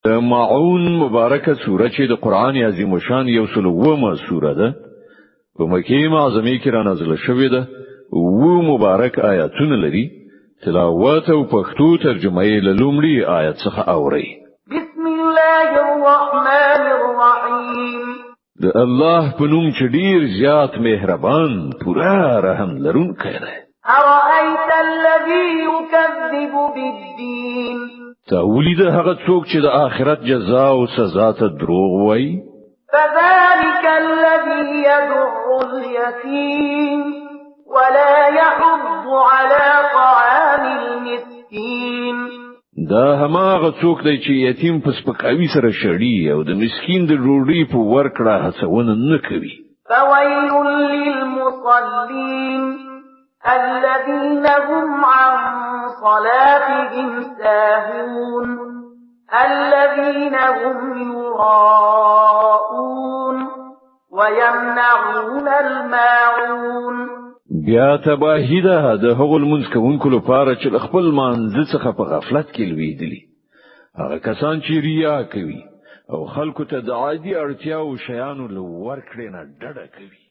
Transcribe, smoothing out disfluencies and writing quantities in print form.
معون مبارکه سوره چې د قران عظیم شان یو سلومه سوره ده په مکه معظمه کې را نازله شوې ده او مبارک آیاتونه لري تلاوت او پښتو ترجمه یې له لومړي آیت څخه اوري بسم الله الرحمن الرحیم د الله په نوم چې ډیر زیات مهربان پورا رحم لرونکی دی أرأيت الذي يكذب بالدين تولید هغه څوک چې د آخرت جزاء او سزا ته دروغ وایي فذلك الذي يدع اليتيم ولا يحض على طعام المسكين دا هماغه څوک دی چې یتیم په سپکاوي سره شړي او د مسکین د ډوډۍ په ورکړه هڅونه نه کوي فويل للمصلين الذين هم عن صلاتهم ساهون الذين هم يراءون ويمنعون الماعون بیا تباهی ده د هغو المنځ کوونکو لپاره چې خپل مانځ څخه په غفلت کې لویدلی هغه کسان چې ریا کوي او خلکو ته د عادي اړتیا او شیانو لور کړي نه ډډه کوي